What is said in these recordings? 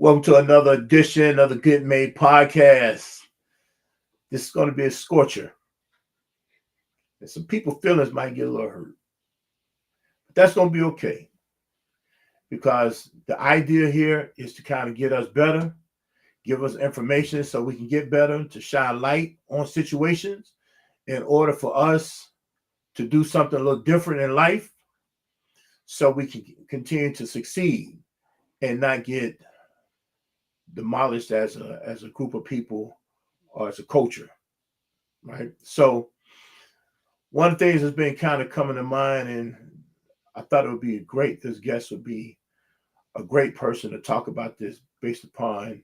Welcome to another edition of the Good Made Podcast. This is going to be a scorcher. And some people's feelings might get a little hurt. But that's going to be okay. Because the idea here is to kind of get us better, give us information so we can get better, to shine light on situations in order for us to do something a little different in life so we can continue to succeed and not get demolished as a group of people or as a culture, right? So one of the things that's been kind of coming to mind, and I thought it would be great, this guest would be a great person to talk about this based upon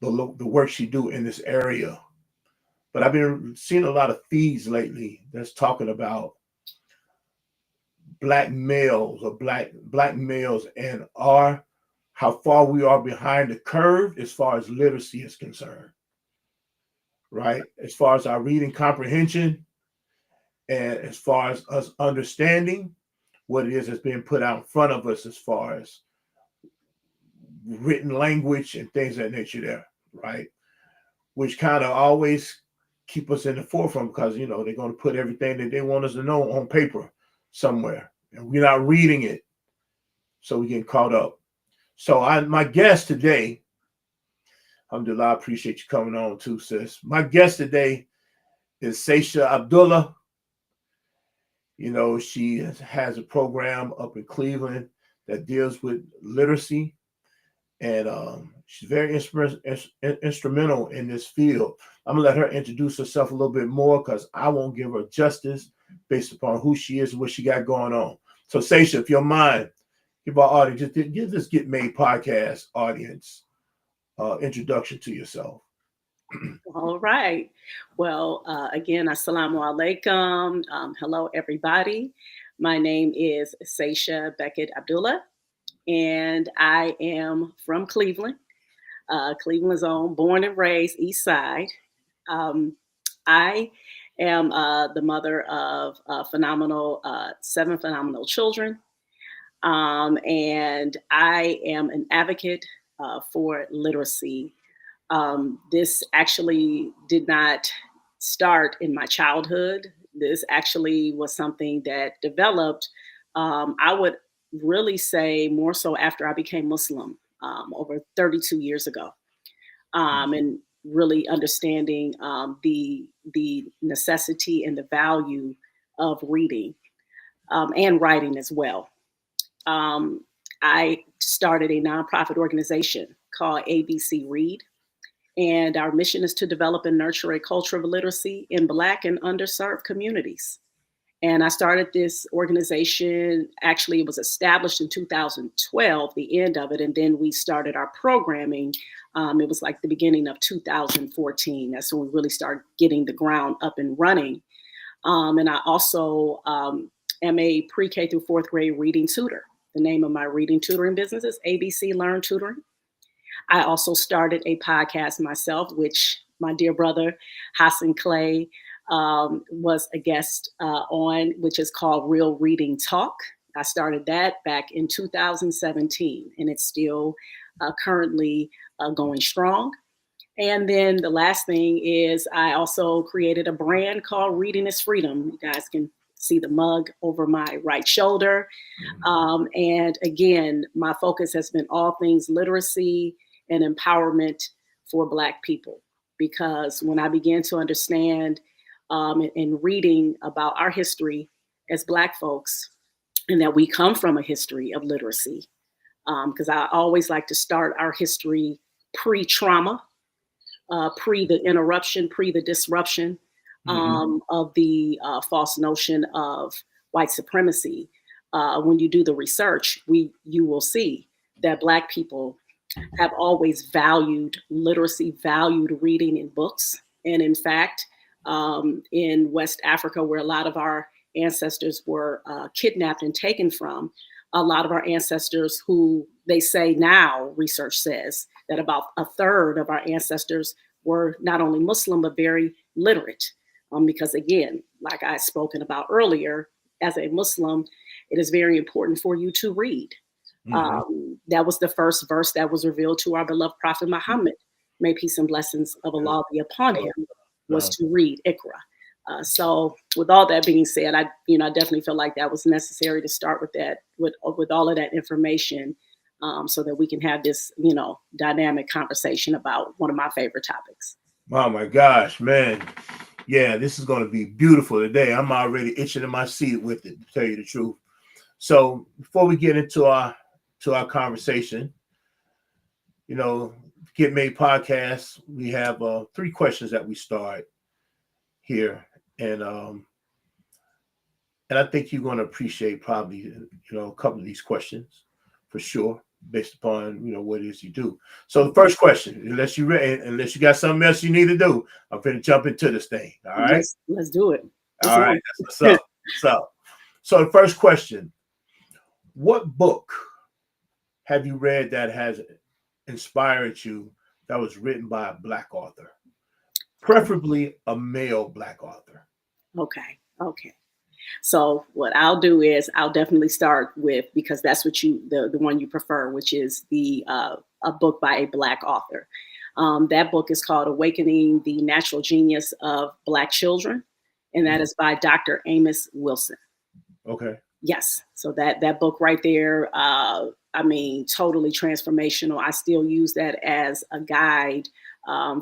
the work she do in this area. But I've been seeing a lot of feeds lately that's talking about black males or black males and how far we are behind the curve as far as literacy is concerned, right? As far as our reading comprehension and as far as us understanding what it is that's being put out in front of us as far as written language and things of that nature there, right? Which kind of always keep us in the forefront because, they're going to put everything that they want us to know on paper somewhere. And we're not reading it. So we get caught up. So my guest today, Alhamdulillah, I appreciate you coming on too, sis. My guest today is Sasha Abdullah. She has a program up in Cleveland that deals with literacy. And she's very instrumental in this field. I'm going to let her introduce herself a little bit more because I won't give her justice based upon who she is and what she got going on. So, Sasha, if you don't mind, give our audience, just give this Get Made podcast audience introduction to yourself. All right. Well, again, assalamu alaikum. Hello, everybody. My name is Sasha Abdullah, and I am from Cleveland, Cleveland's own, born and raised East Side. I am the mother of seven phenomenal children. And I am an advocate for literacy. This actually did not start in my childhood. This actually was something that developed, I would really say more so after I became Muslim over 32 years ago. And really understanding the necessity and the value of reading and writing as well. I started a nonprofit organization called ABC Read, and our mission is to develop and nurture a culture of literacy in Black and underserved communities. And I started this organization, actually it was established in 2012, the end of it, and then we started our programming. It was like the beginning of 2014. That's when we really started getting the ground up and running. And I also am a pre-K through fourth grade reading tutor. The name of my reading tutoring business is ABC Learn Tutoring. I also started a podcast myself, which my dear brother Hassan Clay was a guest on, which is called Real Reading Talk. I started that back in 2017, and it's still currently going strong. And then the last thing is I also created a brand called Reading is Freedom. You guys can see the mug over my right shoulder. And again, my focus has been all things literacy and empowerment for Black people. Because when I began to understand and reading about our history as Black folks, and that we come from a history of literacy, because I always like to start our history pre-trauma, pre the interruption, pre the disruption of the false notion of white supremacy. When you do the research, you will see that Black people have always valued literacy, valued reading in books. And in fact, in West Africa, where a lot of our ancestors were kidnapped and taken from, a lot of our ancestors who they say now, research says that about a third of our ancestors were not only Muslim, but very literate. Because again, like I spoken about earlier, as a Muslim, it is very important for you to read. That was the first verse that was revealed to our beloved Prophet Muhammad. May peace and blessings of Allah be upon him, was to read Iqra. So with all that being said, I definitely feel like that was necessary to start with that, with all of that information, so that we can have this, dynamic conversation about one of my favorite topics. Oh my gosh, man. Yeah, this is going to be beautiful today. I'm already itching in my seat with it, to tell you the truth. So before we get into our conversation, Get Made podcast, we have 3 questions that we start here, and I think you're going to appreciate probably a couple of these questions for sure, based upon what it is you do. So the first question, unless you got something else you need to do, I'm going to jump into this thing. All right, let's do it. All right, that's what's up. So the first question: what book have you read that has inspired you, that was written by a Black author, preferably a male Black author? Okay. So what I'll do is I'll definitely start with, because that's what the one you prefer, which is a book by a Black author. That book is called Awakening the Natural Genius of Black Children, and that is by Dr. Amos Wilson. Okay. Yes. So that book right there, totally transformational. I still use that as a guide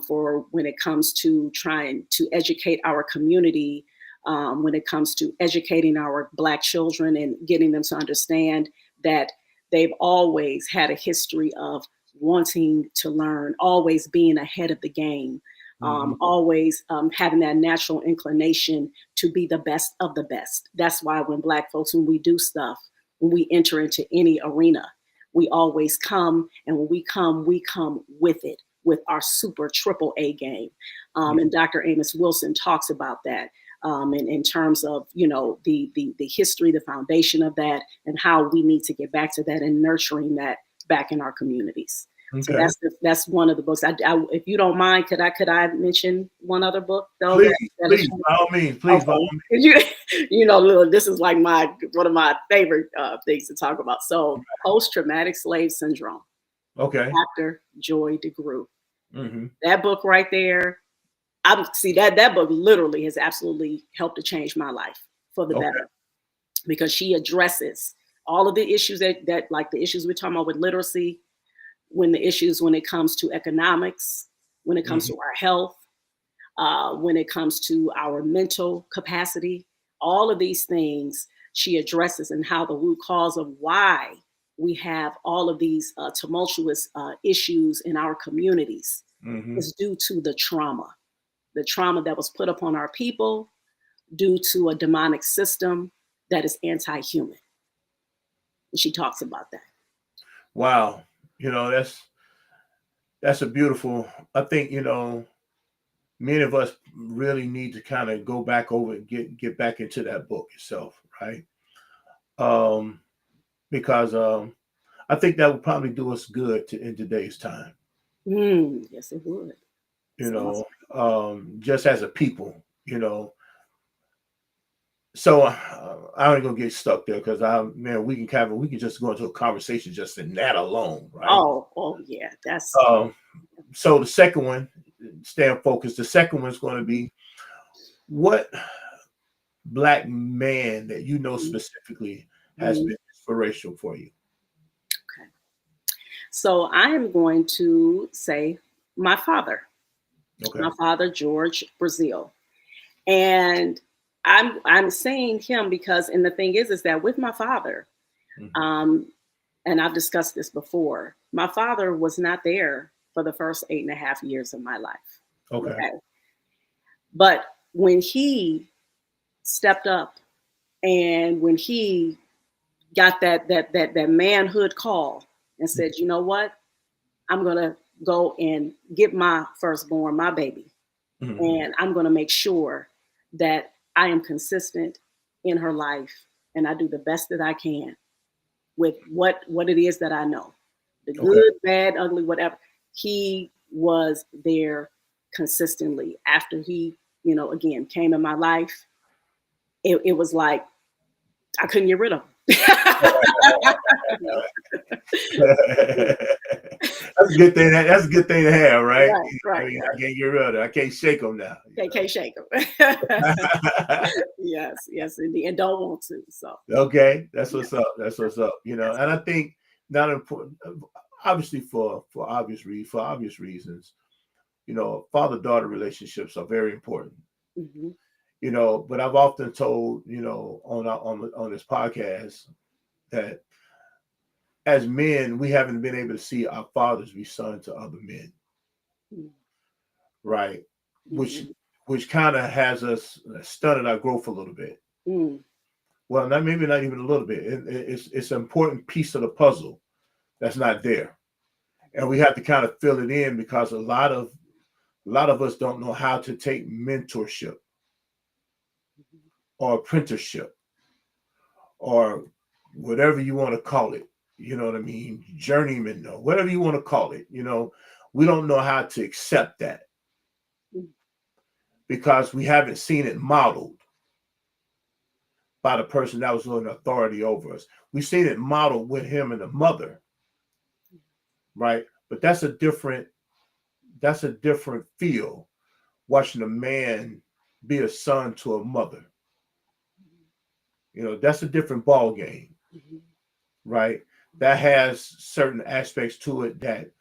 for when it comes to trying to educate our community, when it comes to educating our Black children and getting them to understand that they've always had a history of wanting to learn, always being ahead of the game, always having that natural inclination to be the best of the best. That's why when Black folks, when we do stuff, when we enter into any arena, we always come, and when we come with it, with our super triple A game. And Dr. Amos Wilson talks about that. In terms of, the history, the foundation of that, and how we need to get back to that and nurturing that back in our communities. Okay. So that's one of the books. I, if you don't mind, could I mention one other book? Though, please, by all means, please, by all means. This is like one of my favorite things to talk about. So, post-traumatic slave syndrome. Okay. Dr. Joy DeGruy. That book right there. That book literally has absolutely helped to change my life for the better, because she addresses all of the issues that like the issues we're talking about with literacy, when it comes to economics, when it comes to our health, when it comes to our mental capacity, all of these things she addresses, and how the root cause of why we have all of these tumultuous issues in our communities is due to the trauma that was put upon our people, due to a demonic system that is anti-human. And she talks about that. Wow. That's a beautiful, I think, many of us really need to kind of go back over and get back into that book itself, right? Because I think that would probably do us good in today's time. Yes, it would. Just as a people, So I ain't gonna get stuck there, because we can just go into a conversation just in that alone, right? Oh yeah, that's. So the second one, staying focused. The second one is going to be, what Black man that specifically has been inspirational for you? Okay. So I am going to say my father. Okay. My father, George Brazil. And I'm saying him because, and the thing is that with my father, and I've discussed this before, my father was not there for the first 8.5 years of my life. Okay. But when he stepped up, and when he got that manhood call and said, you know what, I'm gonna go and get my firstborn, my baby, and I'm gonna make sure that I am consistent in her life, and I do the best that I can with what it is that I know, the good, bad, ugly, whatever. He was there consistently. After he, again, came in my life, it was like I couldn't get rid of him. That's a good thing. That's a good thing to have, right? Right, I mean, right. I can't get rid of it. I can't shake them now. Can't shake them. Yes, indeed, and don't want to. So Okay, that's yeah. what's up. That's what's up. And I think not important. Obviously, for obvious reasons, father-daughter relationships are very important. Mm-hmm. But I've often told on this podcast that as men, we haven't been able to see our fathers be sons to other men, right? Which Mm-hmm. which kind of has us stunted our growth a little bit. Mm. Well, maybe not even a little bit. It's an important piece of the puzzle that's not there, and we have to kind of fill it in because a lot of us don't know how to take mentorship or apprenticeship or whatever you want to call it. You know what I mean? Journeyman, or whatever you want to call it. We don't know how to accept that because we haven't seen it modeled by the person that was in authority over us. We've seen it modeled with him and the mother, right? But that's a different feel watching a man be a son to a mother. That's a different ball game, right? That has certain aspects to it that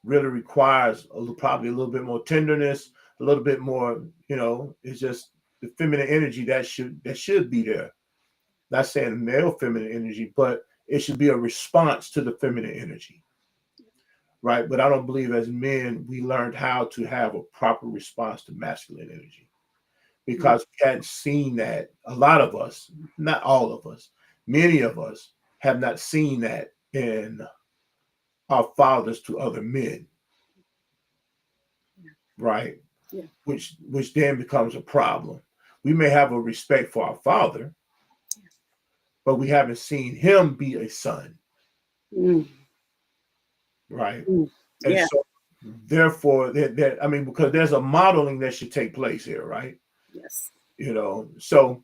really requires probably a little bit more tenderness, a little bit more, it's just the feminine energy that should be there. Not saying male feminine energy, but it should be a response to the feminine energy, right? But I don't believe as men we learned how to have a proper response to masculine energy because we hadn't seen that. A lot of us, not all of us, many of us have not seen that in our fathers to other men, right? Yeah. Which then becomes a problem. We may have a respect for our father, but we haven't seen him be a son, right? And Yeah. so, therefore, because there's a modeling that should take place here, right? Yes. So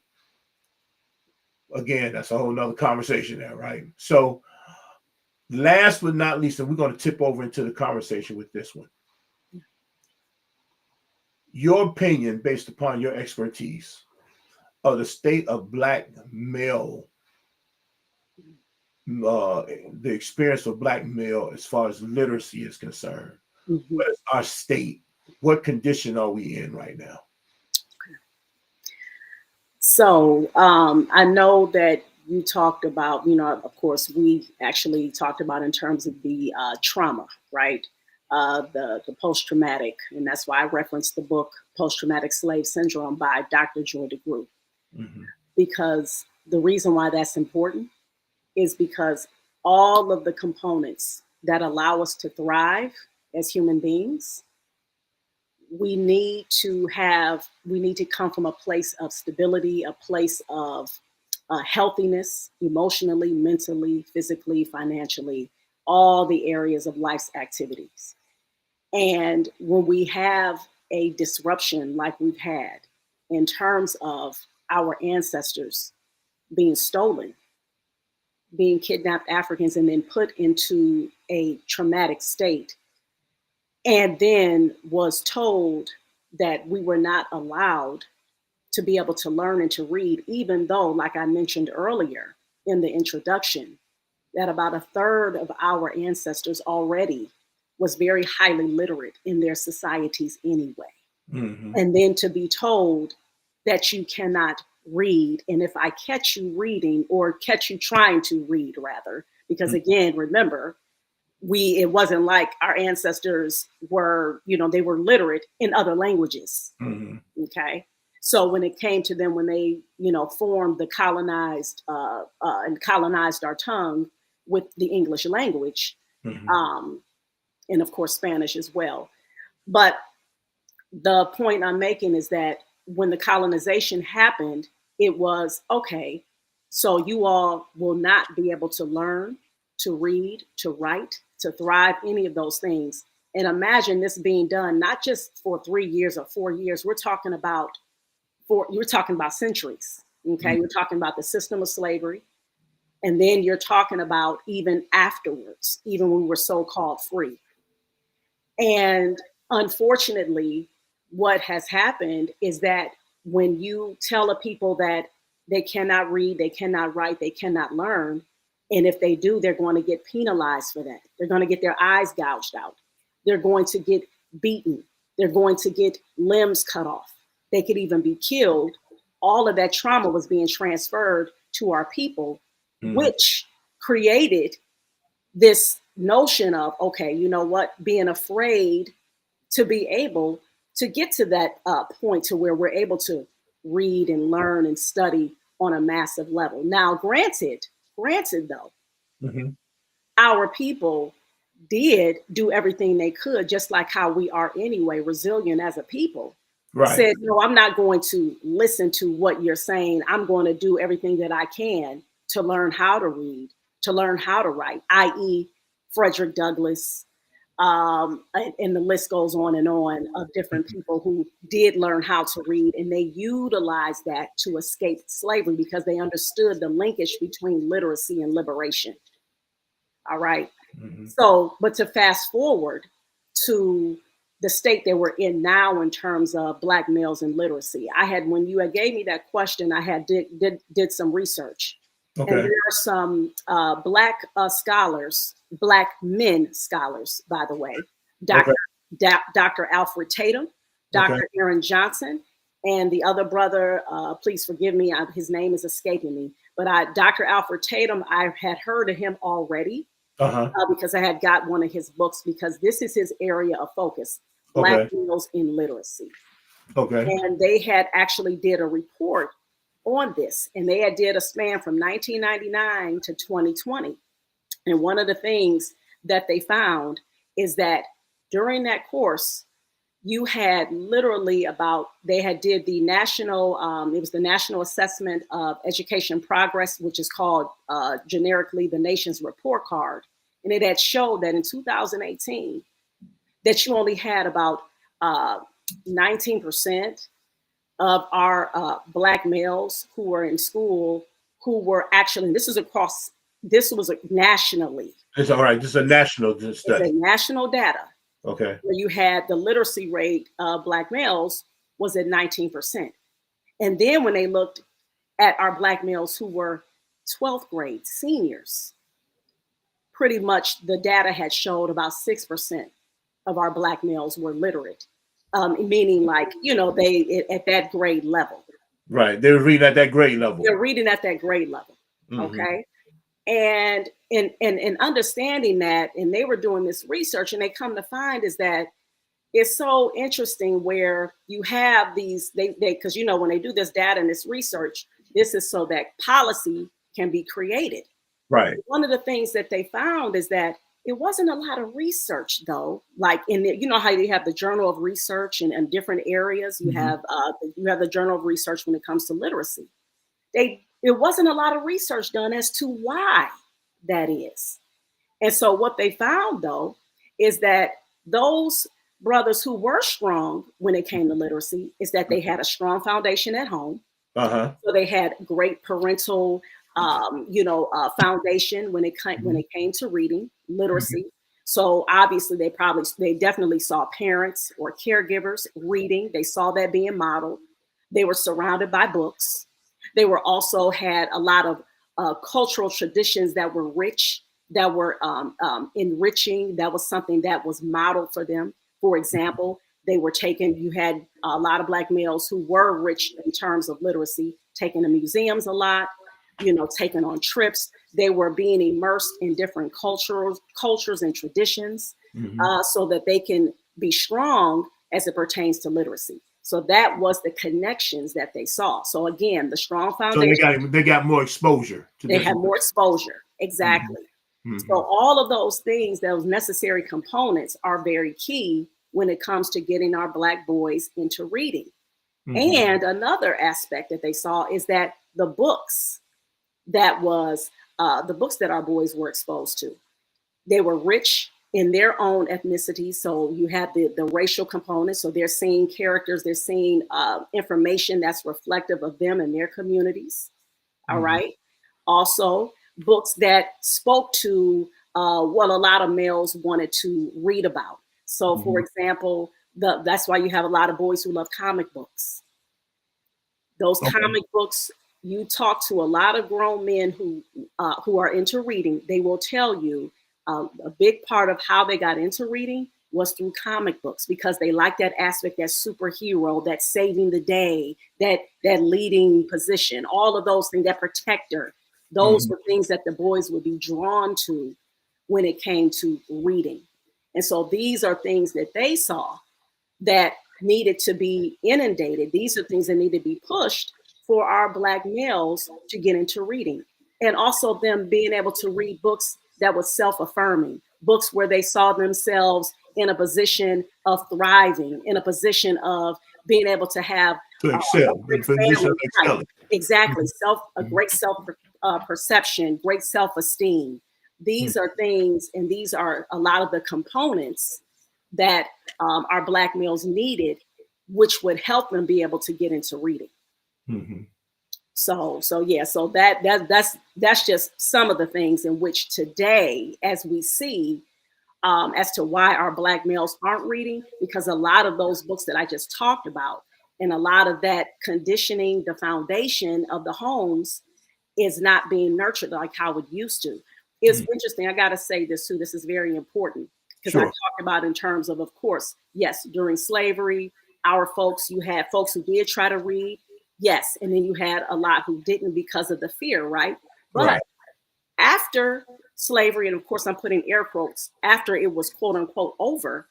again, that's a whole nother conversation there, right? So, last but not least, and we're going to tip over into the conversation with this one. Your opinion, based upon your expertise, of the state of Black male, the experience of Black male as far as literacy is concerned. Mm-hmm. What is our state? What condition are we in right now? So I know that you talked about, of course, we actually talked about in terms of the trauma, right? The post-traumatic, and that's why I referenced the book Post-Traumatic Slave Syndrome by Dr. Joy DeGruy. Mm-hmm. Because the reason why that's important is because all of the components that allow us to thrive as human beings, we need to come from a place of stability, a place of healthiness, emotionally, mentally, physically, financially, all the areas of life's activities. And when we have a disruption like we've had in terms of our ancestors being stolen, being kidnapped Africans and then put into a traumatic state, and then was told that we were not allowed to be able to learn and to read, even though, like I mentioned earlier in the introduction, that about a third of our ancestors already was very highly literate in their societies anyway. Mm-hmm. And then to be told that you cannot read, and if I catch you reading or catch you trying to read rather, because again, remember, it wasn't like our ancestors were, they were literate in other languages. Mm-hmm. Okay. So when it came to them, when they, formed the colonized and colonized our tongue with the English language, Mm-hmm. and of course Spanish as well. But the point I'm making is that when the colonization happened, it was okay. So you all will not be able to learn, to read, to write, to thrive, any of those things. And imagine this being done not just for 3 years or 4 years. We're talking about centuries. Okay, we're talking about the system of slavery. And then you're talking about even afterwards, even when we were so-called free. And unfortunately, what has happened is that when you tell a people that they cannot read, they cannot write, they cannot learn, and if they do, they're going to get penalized for that. They're going to get their eyes gouged out. They're going to get beaten. They're going to get limbs cut off. They could even be killed. All of that trauma was being transferred to our people, which created this notion of, okay, you know what, being afraid to be able to get to that point to where we're able to read and learn and study on a massive level. Now, granted though, our people did do everything they could, just like how we are anyway, resilient as a people. Right. Said, no, I'm not going to listen to what you're saying. I'm going to do everything that I can to learn how to read, to learn how to write, i.e. Frederick Douglass, and the list goes on and on of different people who did learn how to read, and they utilized that to escape slavery because they understood the linkage between literacy and liberation. All right. So, but to fast forward to the state that we're in now in terms of Black males and literacy, I had, when you gave me that question, I had did some research. Okay. And there are some Black scholars, Black men scholars, by the way, Dr. Alfred Tatum, Dr. Aaron Johnson, and the other brother, please forgive me, his name is escaping me, but Dr. Alfred Tatum, I had heard of him already. Because I had got one of his books, because this is his area of focus, Black males in literacy. And they had actually did a report on this, and they had did a span from 1999 to 2020. And one of the things that they found is that during that course, you had literally they had did the national, it was the National Assessment of Education Progress, which is called generically the Nation's Report Card. And it had showed that in 2018, that you only had about 19% of our Black males who were in school who were actually, this was nationally. It's all right. This is a national study. It's a national data. Okay. Where you had the literacy rate of Black males was at 19%. And then when they looked at our Black males who were 12th grade seniors, pretty much the data had showed about 6% of our Black males were literate, meaning like, they at that grade level. Right. They're reading at that grade level. They're reading at that grade level. Okay. And in understanding that, and they were doing this research, and they come to find is that it's so interesting where you have these, because when they do this data and this research, this is so that policy can be created. Right. One of the things that they found is that it wasn't a lot of research, though. Like how you have the Journal of Research in different areas. You have the Journal of Research when it comes to literacy. It wasn't a lot of research done as to why that is. And so what they found, though, is that those brothers who were strong when it came to literacy is that they had a strong foundation at home. So they had great parental foundation when it came to reading literacy. So obviously they definitely saw parents or caregivers reading. They saw that being modeled. They were surrounded by books. They were also had a lot of cultural traditions that were rich, that were enriching. That was something that was modeled for them. For example, you had a lot of Black males who were rich in terms of literacy, taken to museums a lot, taken on trips. They were being immersed in different cultures and traditions so that they can be strong as it pertains to literacy. So that was the connections that they saw. So again, the strong foundation. So they got more exposure. They had more exposure. Exactly. So all of those things, those necessary components are very key when it comes to getting our Black boys into reading. And another aspect that they saw is that the books that our boys were exposed to, they were rich in their own ethnicity. So you have the racial component. So they're seeing characters, they're seeing information that's reflective of them and their communities. All right. Also, books that spoke to what a lot of males wanted to read about. So, for example, that's why you have a lot of boys who love comic books. Those comic books, you talk to a lot of grown men who are into reading, they will tell you a big part of how they got into reading was through comic books, because they like that aspect, that superhero, that saving the day, that leading position, all of those things, that protector. Those were things that the boys would be drawn to when it came to reading. And so these are things that they saw that needed to be inundated. These are things that need to be pushed for our Black males to get into reading. And also them being able to read books that were self-affirming, books where they saw themselves in a position of thriving, in a position of being able to have to excel, in position of excelling. Exactly. A great self perception, great self-esteem. These are things, and these are a lot of the components that our Black males needed, which would help them be able to get into reading. So that's just some of the things in which today, as we see, as to why our Black males aren't reading, because a lot of those books that I just talked about, and a lot of that conditioning, the foundation of the homes, is not being nurtured like how it used to. It's interesting. I got to say this too. This is very important, because I talked about in terms of course, yes, during slavery, our folks, you had folks who did try to read, yes, and then you had a lot who didn't because of the fear, right? But after slavery, and of course I'm putting air quotes, after it was quote unquote over,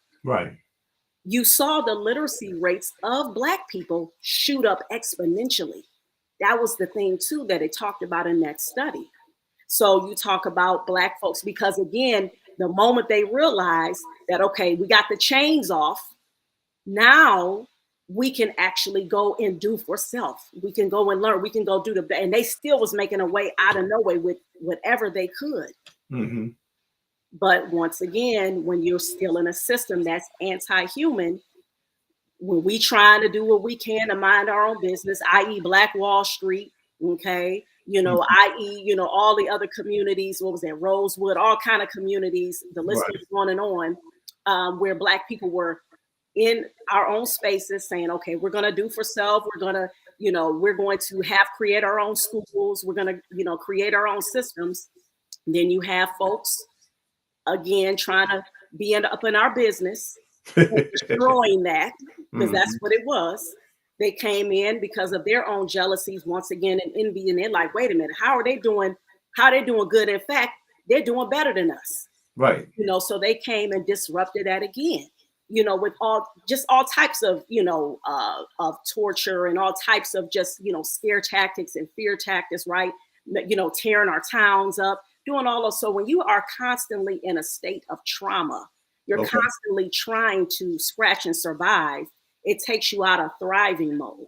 you saw the literacy rates of Black people shoot up exponentially. That was the thing too that it talked about in that study. So you talk about Black folks, because again, the moment they realize that, okay, we got the chains off, now we can actually go and do for self. We can go and learn. We can go do and they still was making a way out of no way with whatever they could. But once again, when you're still in a system that's anti-human, when we trying to do what we can to mind our own business, i.e. Black Wall Street, okay, i.e., all the other communities, what was that, Rosewood, all kind of communities, the list goes on and on, where Black people were in our own spaces saying, okay, we're going to do for self. We're going to, we're going to create our own schools. We're going to, create our own systems. And then you have folks, again, trying to be up in our business, destroying that, because that's what it was. They came in because of their own jealousies, once again, and envy. And they're like, wait a minute, how are they doing? How are they doing good? In fact, they're doing better than us. Right. So they came and disrupted that again. With all types of, of torture and all types of just, scare tactics and fear tactics, right? Tearing our towns up, doing all those. So when you are constantly in a state of trauma, you're constantly trying to scratch and survive. It takes you out of thriving mode.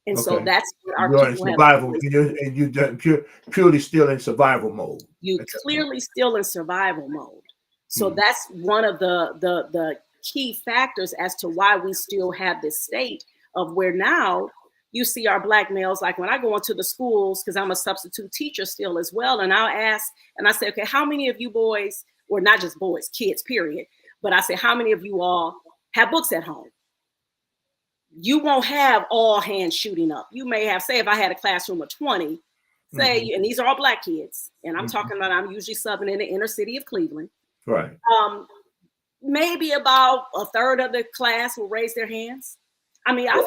And so that's what our you're in survival, and you're purely still in survival mode. You clearly still in survival mode. So that's one of the key factors as to why we still have this state of where now you see our Black males, like when I go into the schools, because I'm a substitute teacher still as well, and I'll ask, and I say, okay, how many of you boys, or not just boys, kids, period, but I say, how many of you all have books at home? You won't have all hands shooting up. You may have, say if I had a classroom of 20, say, and these are all Black kids, and I'm talking about, I'm usually subbing in the inner city of Cleveland. Right. Maybe about a third of the class will raise their hands. I mean, out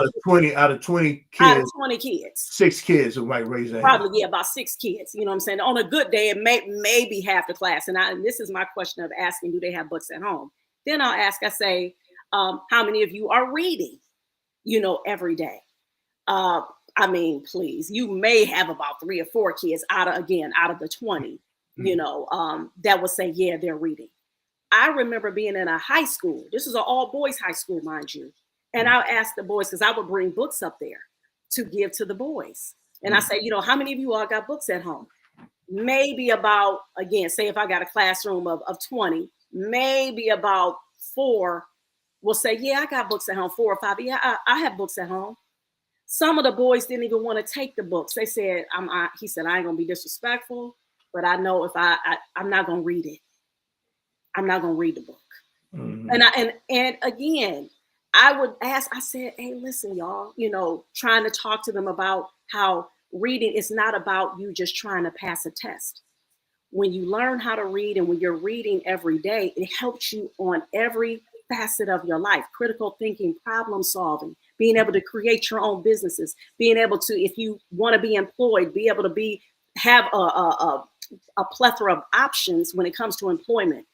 of 20 kids, 20 kids, 6 kids who might raise their probably hand. Yeah, about 6 kids. You know what I'm saying? On a good day, it may be half the class. And this is my question of asking, do they have books at home? Then I'll ask, I say, how many of you are reading, every day? I mean, please, you may have about 3 or 4 kids out of the 20, that would say, yeah, they're reading. I remember being in a high school. This is an all boys high school, mind you. And I'll ask the boys, because I would bring books up there to give to the boys. And I say, how many of you all got books at home? Maybe about, again, say if I got a classroom of 20, maybe about 4 will say, yeah, I got books at home. 4 or 5, yeah, I have books at home. Some of the boys didn't even want to take the books. They said, he said, I ain't gonna be disrespectful, but I know if I'm not gonna read it. I'm not gonna read the book. Mm-hmm. And again, I would ask, I said, hey, listen, y'all, trying to talk to them about how reading is not about you just trying to pass a test. When you learn how to read and when you're reading every day, it helps you on every facet of your life. Critical thinking, problem solving, being able to create your own businesses, being able to, if you want to be employed, be able to have a plethora of options when it comes to employment.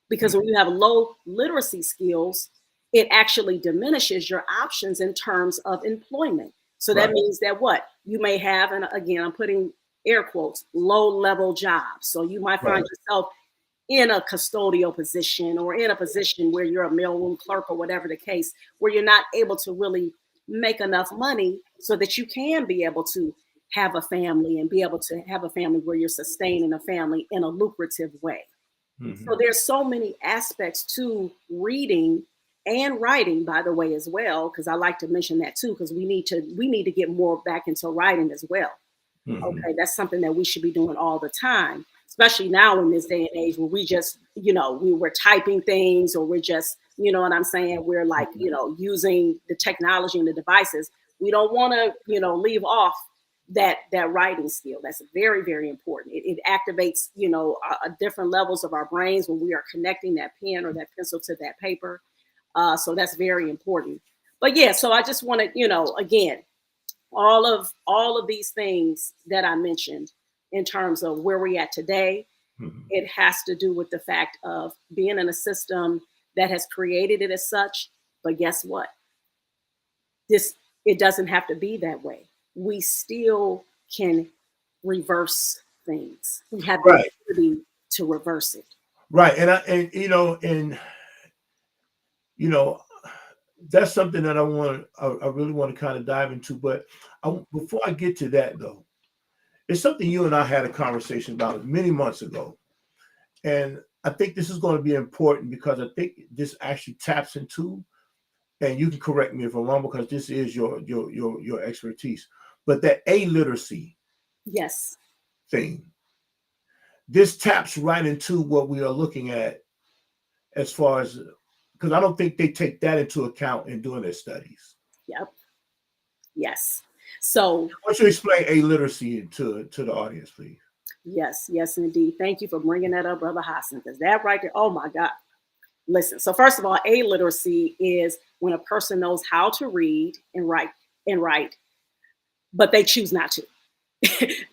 Because when you have low literacy skills, it actually diminishes your options in terms of employment. So that means that what you may have, and again, I'm putting air quotes, low level jobs. So you might find yourself in a custodial position or in a position where you're a mailroom clerk or whatever the case, where you're not able to really make enough money so that you can be able to have a family and be able to have a family where you're sustaining a family in a lucrative way. Mm-hmm. So there's so many aspects to reading and writing, by the way, as well, because I like to mention that too, because we need to get more back into writing as well. Mm-hmm. Okay, that's something that we should be doing all the time, especially now in this day and age where we just, we're typing things, or we're just, you know what I'm saying? We're like, using the technology and the devices. We don't want to, leave off that writing skill. That's very, very important. It activates, different levels of our brains when we are connecting that pen or that pencil to that paper. So that's very important. But yeah, so I just wanted, again, all of these things that I mentioned in terms of where we're at today, mm-hmm. It has to do with the fact of being in a system that has created it as such. But guess what? It doesn't have to be that way. We still can reverse things. We have the ability to reverse it. Right. That's something that I really want to kind of dive into. But before I get to that, though, it's something you and I had a conversation about many months ago. And I think this is going to be important because I think this actually taps into, and you can correct me if I'm wrong, because this is your expertise, but that illiteracy thing, this taps right into what we are looking at as far as, because I don't think they take that into account in doing their studies. Yep. Yes. So why don't you explain illiteracy to the audience, please? Yes, indeed. Thank you for bringing that up, Brother Hassan, because that right there, oh my God. Listen, so first of all, illiteracy is when a person knows how to read and write, but they choose not to.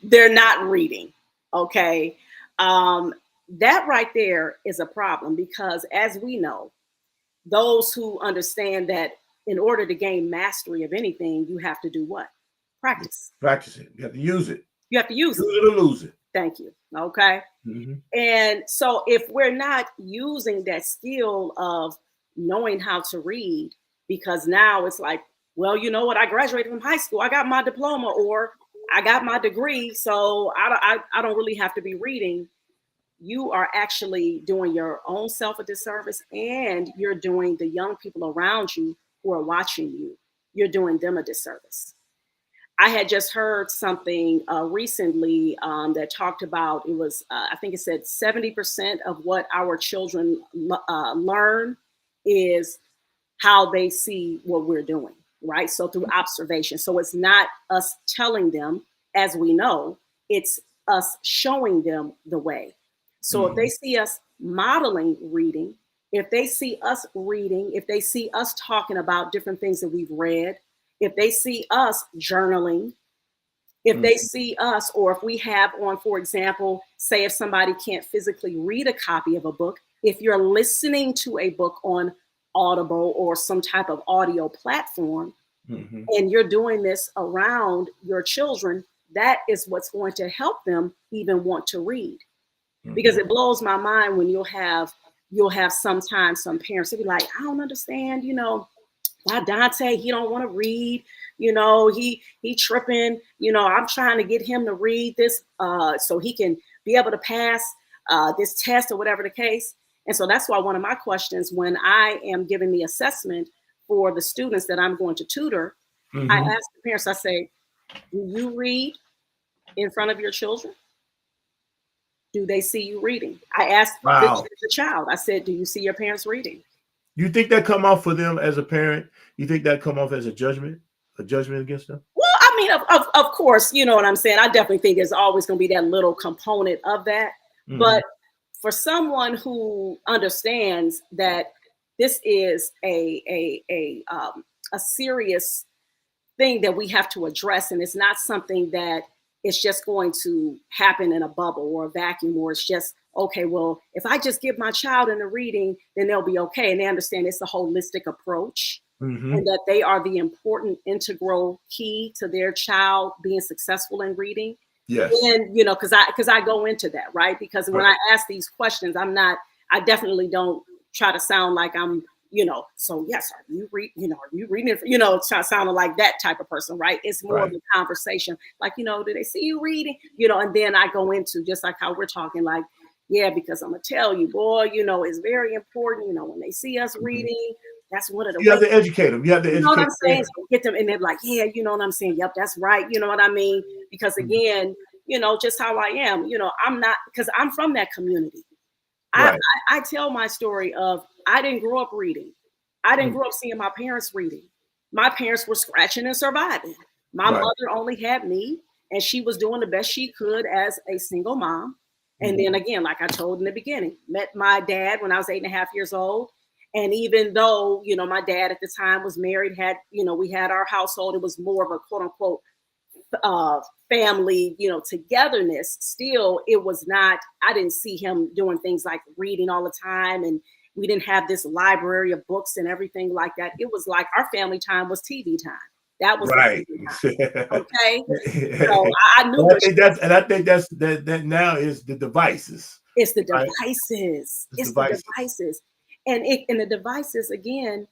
They're not reading, okay? That right there is a problem because, as we know, those who understand that in order to gain mastery of anything, you have to do what? Practice. Practice it. You have to use it. You have to use it. Use it or lose it. Thank you. Okay. Mm-hmm. And so if we're not using that skill of knowing how to read, because now it's like, well, you know what? I graduated from high school. I got my diploma or I got my degree. So I don't really have to be reading. You are actually doing your own self a disservice, and you're doing the young people around you who are watching you. You're doing them a disservice. I had just heard something recently that talked about, it was, I think it said 70% of what our children learn is how they see what we're doing, right? So through observation. So it's not us telling them, as we know, it's us showing them the way. So if they see us modeling reading, if they see us reading, if they see us talking about different things that we've read, if they see us journaling, if they see us, or if we have on, for example, say if somebody can't physically read a copy of a book, if you're listening to a book on Audible or some type of audio platform, and you're doing this around your children, that is what's going to help them even want to read. Because it blows my mind when you'll have sometimes some parents will be like, I don't understand, why Dante, he don't want to read, he tripping, I'm trying to get him to read this so he can be able to pass this test or whatever the case. And so that's why one of my questions when I am giving the assessment for the students that I'm going to tutor, I Mm-hmm. ask the parents, I say, do you read in front of your children? Do they see you reading? I asked Wow. the child, I said, do you see your parents reading? You think that come off for them as a parent? You think that come off as a judgment against them? Well, I mean, of course, you know what I'm saying. I definitely think there's always going to be that little component of that. Mm-hmm. But for someone who understands that this is a serious thing that we have to address, and it's not something that it's just going to happen in a bubble or a vacuum, or it's just okay. Well, if I just give my child in the reading, then they'll be okay, and they understand it's a holistic approach, Mm-hmm. and that they are the important integral key to their child being successful in reading. Yes. And because I go into that, right? Because when I ask these questions, I definitely don't try to sound like I'm, so yes, are you reading it? Sounding like that type of person, right? It's more of a conversation, like, do they see you reading? And then I go into just like how we're talking, like, yeah, because I'm gonna tell you, boy, it's very important, when they see us reading, that's one of the You ways. have to educate them. You have to You know what educate I'm saying? them. So get them, and they're like, yeah, you know what I'm saying? Yep, that's right. You know what I mean? Because again, just how I am, I'm not, because I'm from that community. Right. I tell my story of, I didn't grow up reading. I didn't Mm. grow up seeing my parents reading. My parents were scratching and surviving. My Right. mother only had me, and she was doing the best she could as a single mom. And then again, like I told in the beginning, met my dad when I was 8.5 years old. And even though, my dad at the time was married, we had our household, it was more of a quote unquote family, togetherness. Still, it was not, I didn't see him doing things like reading all the time. And we didn't have this library of books and everything like that. It was like our family time was TV time. That was right. the TV time. Okay. So I knew I think that now is the devices. It's the right? devices. The It's devices. the devices. And the devices, again,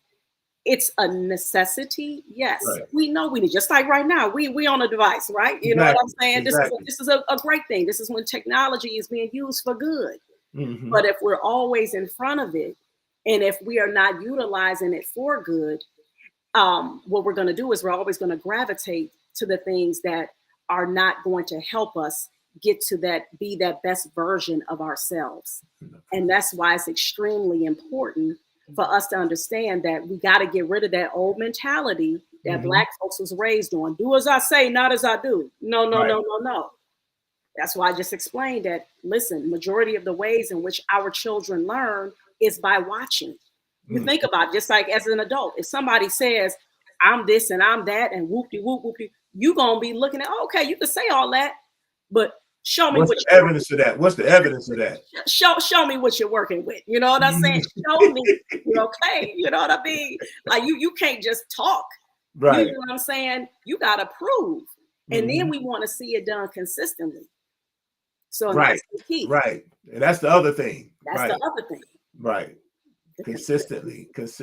it's a necessity. Yes, Right. we know we need, just like right now, we on a device, right? You know what I'm saying? Exactly. This is a great thing. This is when technology is being used for good. Mm-hmm. But if we're always in front of it, and if we are not utilizing it for good, what we're going to do is we're always going to gravitate to the things that are not going to help us get to be that best version of ourselves. And that's why it's extremely important for us to understand that we got to get rid of that old mentality that Black folks was raised on. Do as I say, not as I do. No. That's why I just explained that, listen, majority of the ways in which our children learn is by watching. You think about it, just like as an adult, if somebody says, I'm this and I'm that, and whoopty whoop whoopty, you gonna be looking at, okay, you can say all that, but show me What's the evidence of that? What's the evidence of that? Show me what you're working with. You know what I'm saying? Show me you're okay. You know what I mean? Like you can't just talk. Right. You know what I'm saying? You gotta prove. And then we want to see it done consistently. So that's the key. Right. And that's the other thing. That's the other thing. Right. Consistent. Yes.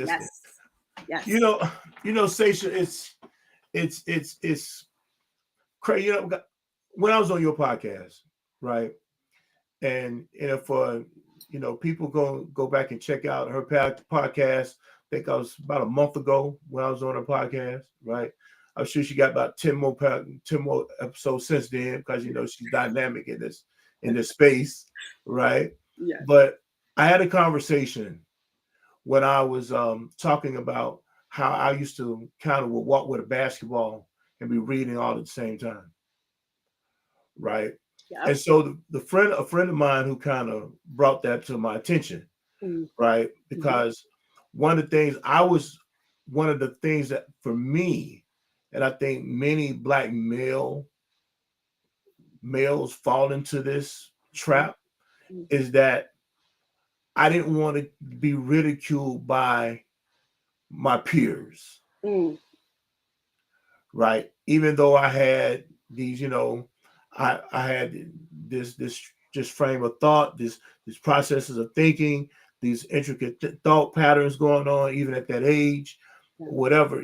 Sasha, it's crazy. When I was on your podcast, right? And for people go back and check out her podcast. I think I was about a month ago when I was on her podcast, right? I'm sure she got about 10 more episodes since then, because she's dynamic in this space, right? Yes. But I had a conversation when I was talking about how I used to kind of walk with a basketball and be reading all at the same time, right? Yep. And so a friend of mine who kind of brought that to my attention, right? Because one of the things that for me, and I think many Black males fall into this trap, is that I didn't want to be ridiculed by my peers, right? Even though I had these, I had this just frame of thought, these processes of thinking, these intricate thought patterns going on, even at that age, whatever,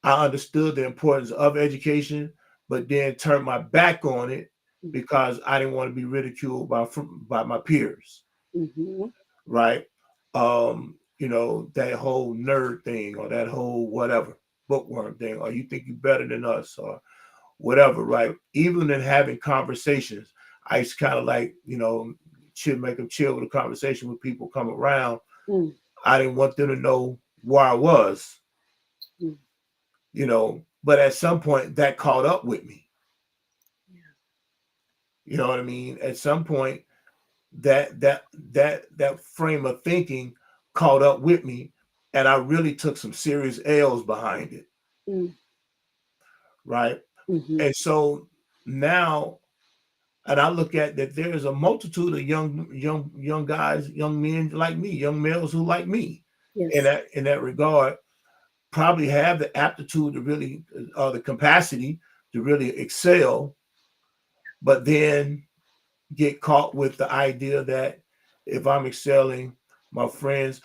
I understood the importance of education, but then turned my back on it because I didn't want to be ridiculed by my peers, right? That whole nerd thing or that whole whatever. bookworm thing, or you think you're better than us, or whatever, right? Even in having conversations, I used to kind of like, make them chill with a conversation with people come around. I didn't want them to know where I was, but at some point that caught up with me. Yeah. You know what I mean? At some point that frame of thinking caught up with me, and I really took some serious L's behind it. Right. And so now, and I look at that there's a multitude of young guys, young men like me, young males who like me. Yes. In that regard, probably have the aptitude to really, or the capacity to really excel, but then get caught with the idea that if I'm excelling, my friends,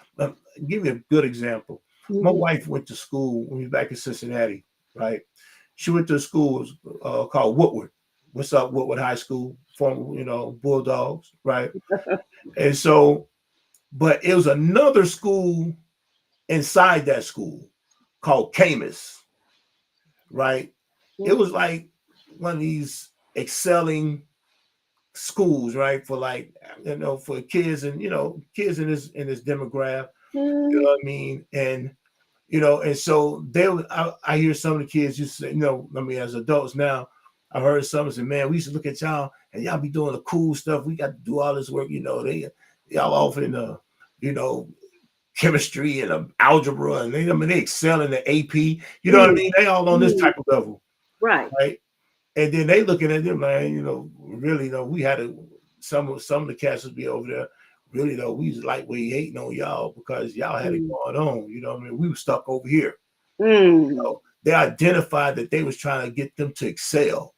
give me a good example. My wife went to school when we was back in Cincinnati, right? She went to a school called Woodward. What's up, Woodward High School? Former, Bulldogs, right? And so, but it was another school inside that school called Camus, right? It was like one of these excelling schools, right? For for kids and kids in this demographic. You know what I mean? And and so I hear some of the kids used to say, as adults now, I heard some say, man, we used to look at y'all and y'all be doing the cool stuff. We got to do all this work, y'all off in chemistry and algebra, and they excel in the AP. You know what I mean? They all on this type of level. Right. And then they looking at them, man, really though, we had some of the cats would be over there. Really though, we was lightweight hating on y'all because y'all had it going on. You know what I mean? We were stuck over here. They identified that they was trying to get them to excel.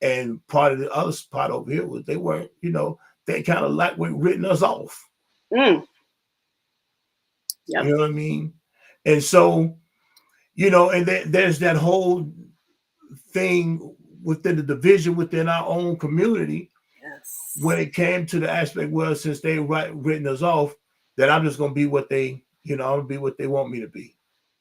And part of the other part over here was they weren't, they kind of lightweight written us off. Yep. You know what I mean? And so, and there's that whole thing within the division within our own community. Yes. When it came to the aspect, well, since they written us off, that I'm just gonna be what they, I'm gonna be what they want me to be.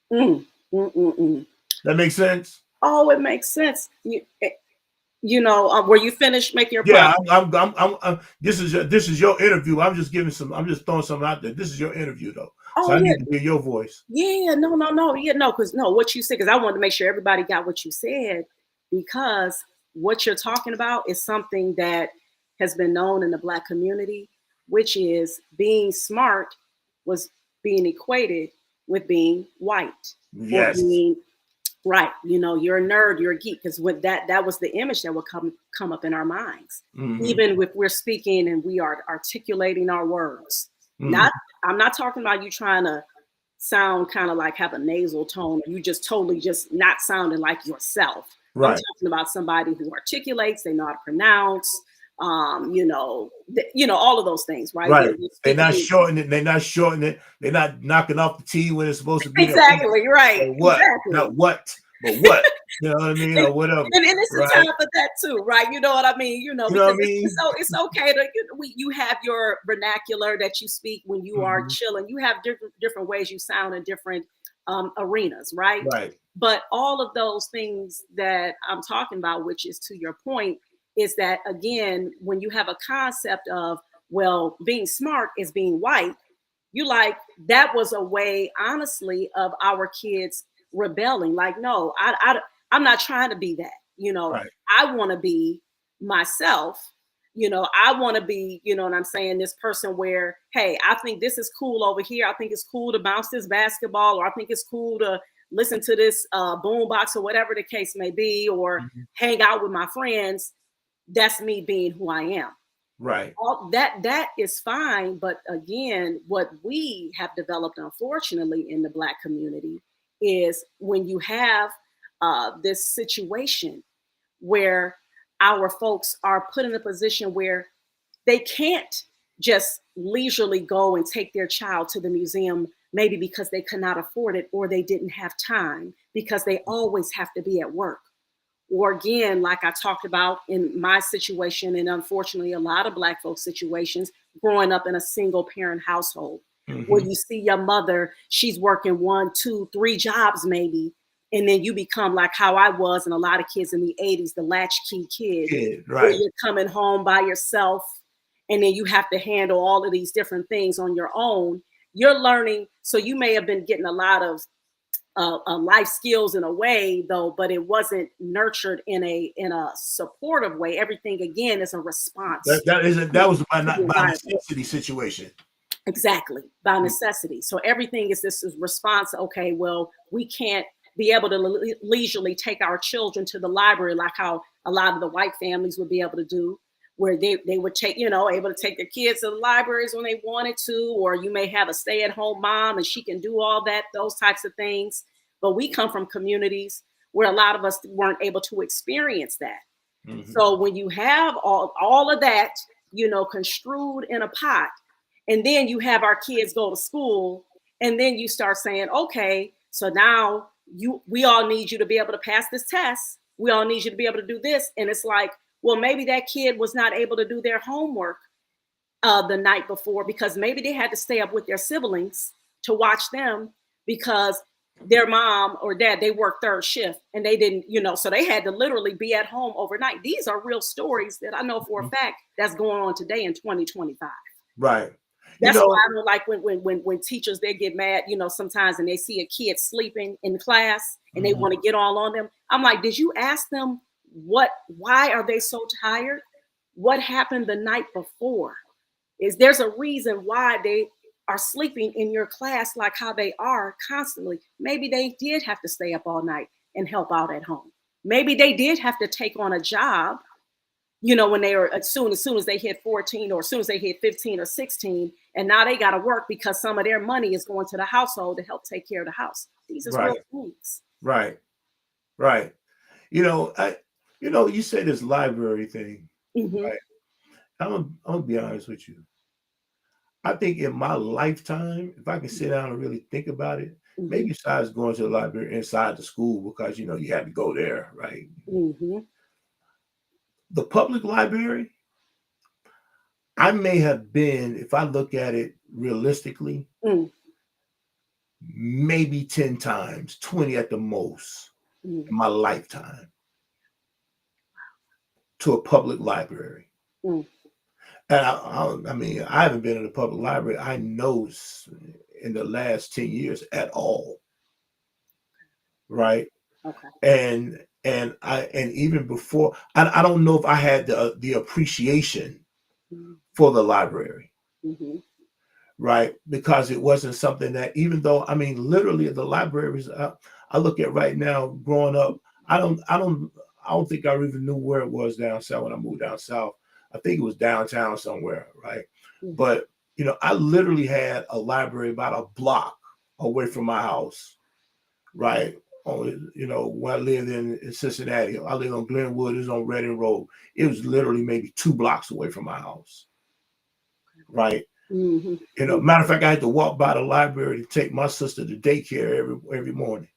That makes sense. Oh, it makes sense. Were you finished making your point? Yeah, I'm this is your interview. I'm just throwing something out there. This is your interview though. So I need to hear your voice. Yeah, no. What you said, because I wanted to make sure everybody got what you said, because what you're talking about is something that has been known in the Black community, which is being smart was being equated with being white. Yes. Or being right. You're a nerd, you're a geek, because with that was the image that would come up in our minds. Even if we're speaking and we are articulating our words. I'm not talking about you trying to sound kind of like have a nasal tone. You just totally just not sounding like yourself. Right. I'm talking about somebody who articulates, they know how to pronounce, all of those things, right? Right. They're not shortening it. They're not knocking off the T when it's supposed to be. Exactly, right. Or what? Exactly. Not what, but what? You know what I mean? Or whatever. And it's a time for that too, right? You know what I mean? Because what I mean? It's okay to you have your vernacular that you speak when you are chilling. You have different ways you sound in different arenas, right? Right. But all of those things that I'm talking about, which is to your point, is that again, when you have a concept of, well, being smart is being white, that was a way, honestly, of our kids rebelling. Like, no, I'm not trying to be that. Right. I want to be myself. I want to be, what I'm saying, this person where, hey, I think this is cool over here. I think it's cool to bounce this basketball, or I think it's cool to listen to this boombox, or whatever the case may be, or hang out with my friends. That's me being who I am. Right. All that is fine. But again, what we have developed, unfortunately, in the Black community is when you have this situation where our folks are put in a position where they can't just leisurely go and take their child to the museum, maybe because they cannot afford it, or they didn't have time because they always have to be at work. Or again, like I talked about in my situation, and unfortunately a lot of Black folks' situations, growing up in a single parent household, where you see your mother, she's working 1, 2, 3 jobs maybe, and then you become like how I was, and a lot of kids in the 80s, the latchkey kid, where Right. you're coming home by yourself, and then you have to handle all of these different things on your own. You're learning, so you may have been getting a lot of life skills in a way, though, but it wasn't nurtured in a supportive way. Everything again is a response That was to the by environment. necessity situation. Exactly, by necessity. So everything is this is response. Okay, well, we can't be able to leisurely take our children to the library like how a lot of the white families would be able to do, where they would take, able to take their kids to the libraries when they wanted to, or you may have a stay-at-home mom and she can do all that, those types of things. But we come from communities where a lot of us weren't able to experience that. So when you have all of that, construed in a pot, and then you have our kids go to school, and then you start saying, okay, so now we all need you to be able to pass this test. We all need you to be able to do this. And it's like, well, maybe that kid was not able to do their homework the night before because maybe they had to stay up with their siblings to watch them because their mom or dad, they worked third shift and they didn't, so they had to literally be at home overnight. These are real stories that I know for a fact that's going on today in 2025. Right. That's why I don't like when teachers, they get mad, sometimes, and they see a kid sleeping in class and they want to get all on them. I'm like, did you ask them why are they so tired? What happened the night before? There's a reason why they are sleeping in your class like how they are constantly. Maybe they did have to stay up all night and help out at home. Maybe they did have to take on a job, when they were as soon as they hit 14 or as soon as they hit 15 or 16, and now they got to work because some of their money is going to the household to help take care of the house. These are real things. Right. You say this library thing. Right. I'm gonna be honest with you. I think in my lifetime, if I can sit down and really think about it, maybe besides going to the library inside the school because you had to go there, right? The public library, I may have been, if I look at it realistically, maybe 10 times, 20 at the most in my lifetime to a public library. And I haven't been in a public library, I know, in the last 10 years at all. Right. Okay. And even before, I don't know if I had the appreciation for the library. Right. Because it wasn't something that, even though, literally the libraries I look at right now, growing up, I don't think I even knew where it was down south when I moved down south. I think it was downtown somewhere, right? But I literally had a library about a block away from my house, right? When I lived in Cincinnati, I lived on Glenwood, it was on Reading Road. It was literally maybe 2 blocks away from my house, right? Matter of fact, I had to walk by the library to take my sister to daycare every morning.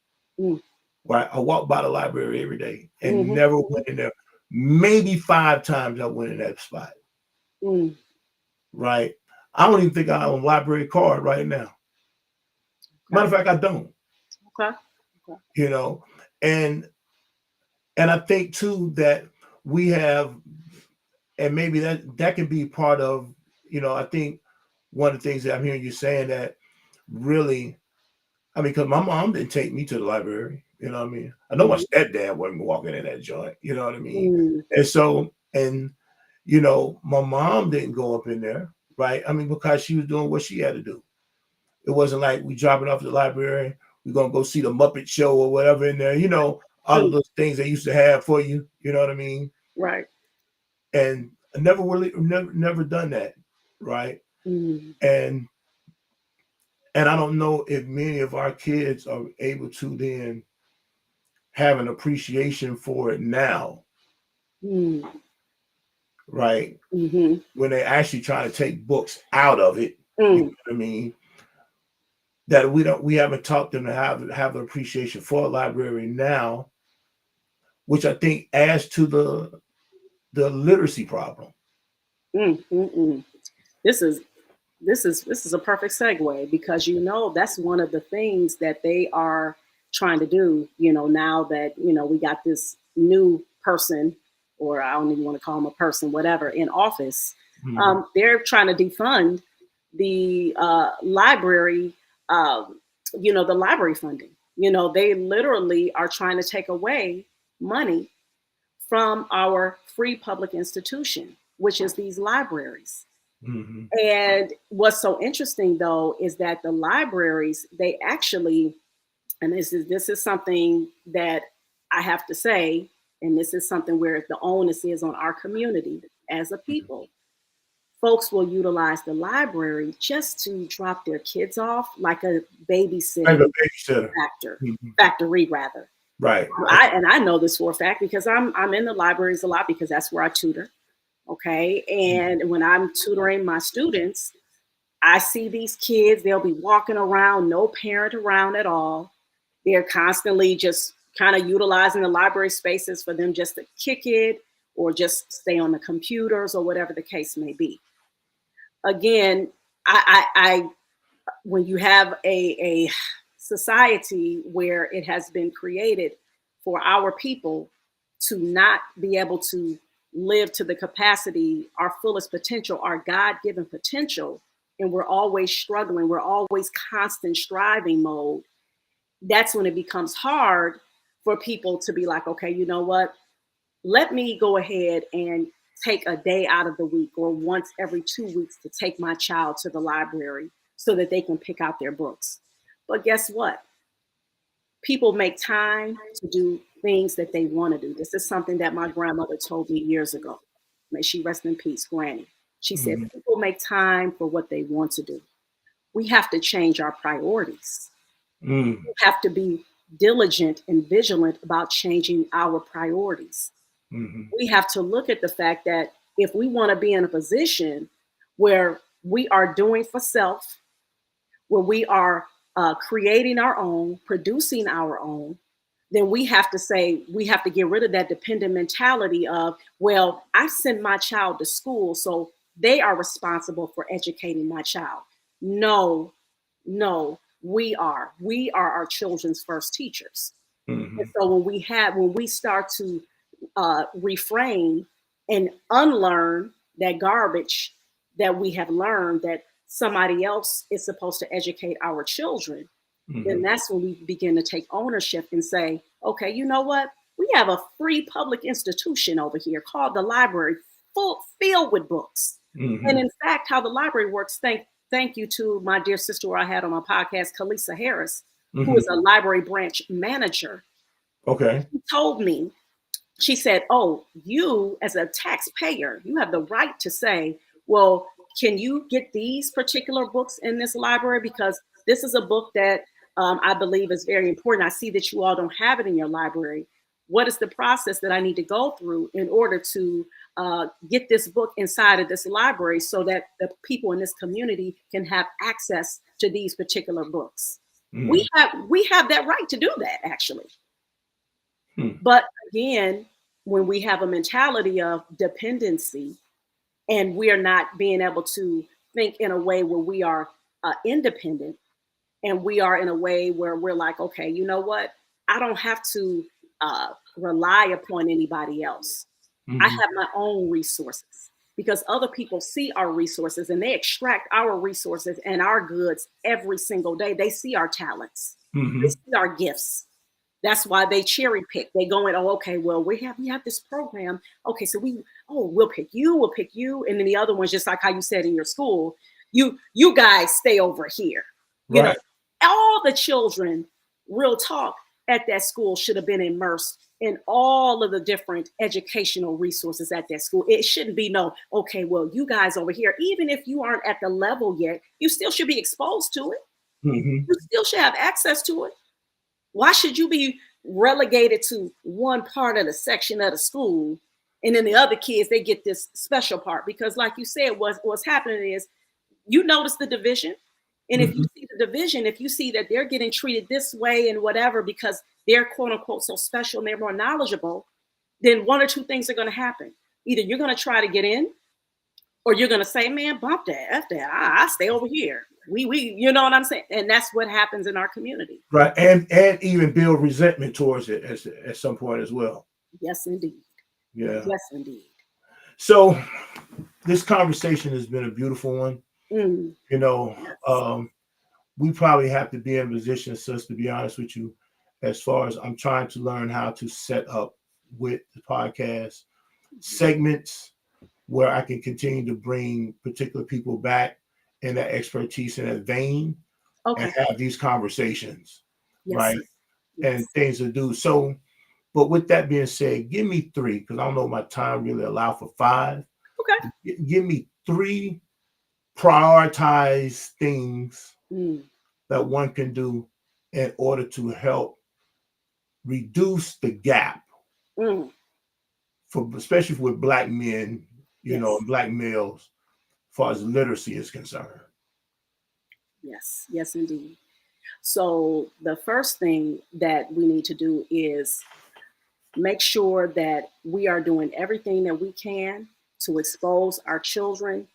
Right, I walked by the library every day and never went in there. Maybe 5 times I went in that spot. Right, I don't even think I own a library card right now. Matter of fact, I don't. Okay. And I think too that we have, and maybe that can be part of, I think one of the things that I'm hearing you saying that really, because my mom didn't take me to the library. I know my stepdad wasn't walking in that joint. You know what I mean? And so, my mom didn't go up in there, right? Because she was doing what she had to do. It wasn't like we dropping off at the library, we're gonna go see the Muppet Show or whatever in there. All of those things they used to have for you. You know what I mean? Right. And I never done that, right? And I don't know if many of our kids are able to then have an appreciation for it now, right? When they actually try to take books out of it, you know what I mean? That we haven't taught them to have an appreciation for a library now, which I think adds to the literacy problem. This is a perfect segue because that's one of the things that they are trying to do, now that, we got this new person, or I don't even want to call him a person, whatever, in office. They're trying to defund the library, the library funding. They literally are trying to take away money from our free public institution, which is these libraries. And what's so interesting, though, is that the libraries, they actually, and this is something that I have to say, and this is something where the onus is on our community as a people. Folks will utilize the library just to drop their kids off, like a babysitter factory, rather. Right. I know this for a fact because I'm in the libraries a lot because that's where I tutor. Okay. And when I'm tutoring my students, I see these kids, they'll be walking around, no parent around at all. They're constantly just kind of utilizing the library spaces for them just to kick it or just stay on the computers or whatever the case may be. Again, I when you have a society where it has been created for our people to not be able to live to the capacity, our fullest potential, our God-given potential, and we're always struggling, we're always constant striving mode, that's when it becomes hard for people to be like, okay, you know what? Let me go ahead and take a day out of the week or once every 2 weeks to take my child to the library so that they can pick out their books. But guess what? People make time to do things that they want to do. This is something that my grandmother told me years ago. May she rest in peace, Granny. She said, people make time for what they want to do. We have to change our priorities. We have to be diligent and vigilant about changing our priorities. We have to look at the fact that if we want to be in a position where we are doing for self, where we are creating our own, producing our own, then we have to get rid of that dependent mentality of, well, I send my child to school, so they are responsible for educating my child. No, we are our children's first teachers. And so when we start to refrain and unlearn that garbage that we have learned that somebody else is supposed to educate our children, then that's when we begin to take ownership and say, okay, you know what? We have a free public institution over here called the library, filled with books. And in fact, how the library works, thank you to my dear sister I had on my podcast, Kalisa Harris, who is a library branch manager. Okay. She told me, she said, oh, you as a taxpayer, you have the right to say, well, can you get these particular books in this library? Because this is a book that I believe is very important. I see that you all don't have it in your library. What is the process that I need to go through in order to get this book inside of this library so that the people in this community can have access to these particular books? We have that right to do that, actually. But again, when we have a mentality of dependency and we are not being able to think in a way where we are independent and we are in a way where we're like, okay, you know what? I don't have to rely upon anybody else. I have my own resources because other people see our resources and they extract our resources and our goods every single day. They see our talents. They see our gifts. That's why they cherry pick. They go in, oh, okay, well, we have this program. Okay, so we'll pick you. And then the other one's just like how you said in your school, you guys stay over here. You know, all the children, real talk, at that school should have been immersed in all of the different educational resources at that school. It shouldn't be okay, well, you guys over here, even if you aren't at the level yet, you still should be exposed to it. You still should have access to it. Why should you be relegated to one part of the section of the school and then the other kids, they get this special part? Because like you said, what's happening is you notice the division. And if you see the division, if you see that they're getting treated this way and whatever, because they're quote unquote so special and they're more knowledgeable, then one or two things are going to happen. Either you're going to try to get in or you're going to say, man, bump that, F that, I stay over here. We you know what I'm saying? And that's what happens in our community. Right. And even build resentment towards it at some point as well. Yes, indeed. Yeah. Yes, indeed. So this conversation has been a beautiful one. Mm. You know, Yes. we probably have to be in a position, sis, to be honest with you, as far as I'm trying to learn how to set up with the podcast segments where I can continue to bring particular people back in that expertise in that vein and have these conversations, Yes. right? Yes. And things to do. So, but with that being said, give me 3, because I don't know my time really allow for 5. Okay. Give me 3 prioritized things that one can do in order to help reduce the gap for, especially with Black men, you know, and Black males, as far as literacy is concerned. Yes, yes, indeed. So the first thing that we need to do is make sure that we are doing everything that we can to expose our children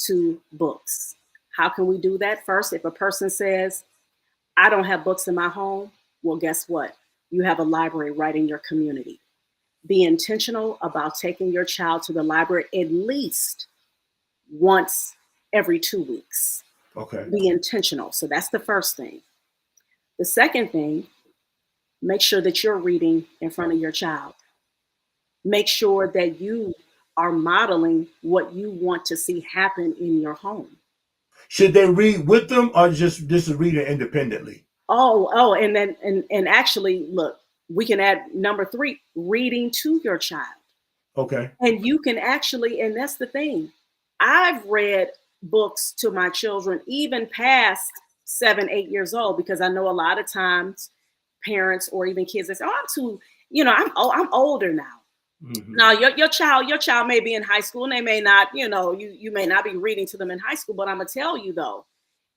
to books. How can we do that? First, if a person says, I don't have books in my home, well, guess what? You have a library right in your community. Be intentional about taking your child to the library at least once every 2 weeks. Okay. Be intentional. So that's the first thing. The second thing, make sure that you're reading in front of your child. Make sure that you are modeling what you want to see happen in your home. Should they read with them or just read it independently? And then and actually, look, we can add number 3, reading to your child. Okay. And you can actually, and that's the thing, I've read books to my children even past 7, 8 years old, because I know a lot of times parents or even kids, they say, oh, I'm too, I'm older now. Now your child may be in high school and they may not, you may not be reading to them in high school, but I'm gonna tell you though,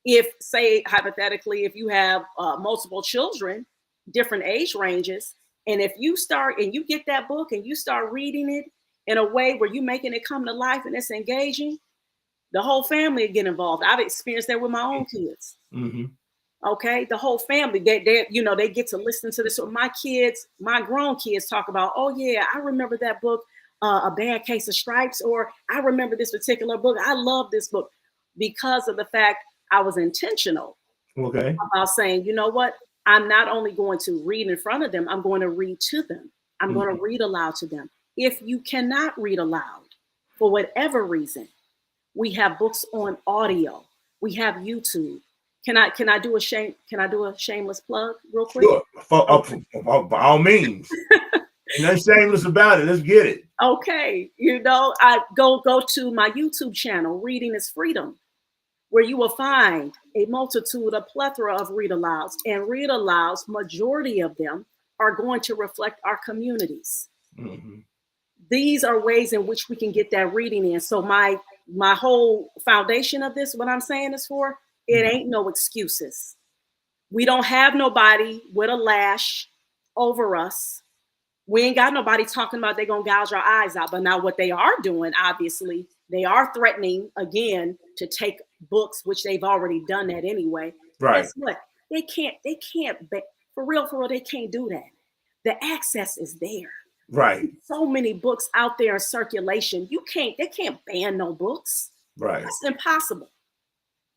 if, say, hypothetically, if you have multiple children, different age ranges, and if you start and you get that book and you start reading it in a way where you're making it come to life and it's engaging, the whole family get involved. I've experienced that with my own kids. Okay, the whole family, they get to listen to this. So my kids, my grown kids, talk about, oh yeah, I remember that book, A Bad Case of Stripes, or I remember this particular book. I love this book, because of the fact I was intentional about saying, you know what, I'm not only going to read in front of them, I'm going to read to them. I'm going to read aloud to them. If you cannot read aloud for whatever reason, we have books on audio. We have YouTube. Can I do a shameless plug real quick? Sure. By all means. Ain't nothing shameless about it. Let's get it. Okay. I go to my YouTube channel, Reading is Freedom, where you will find a multitude, a plethora of read alouds. And read alouds, majority of them are going to reflect our communities. These are ways in which we can get that reading in. So my whole foundation of this, what I'm saying is for, it ain't no excuses. We don't have nobody with a lash over us. We ain't got nobody talking about they're going to gouge our eyes out. But now what they are doing, obviously, they are threatening, again, to take books, which they've already done that anyway. Right. Guess what? They can't, for real, they can't do that. The access is there. Right. So many books out there in circulation. They can't ban no books. Right. That's impossible.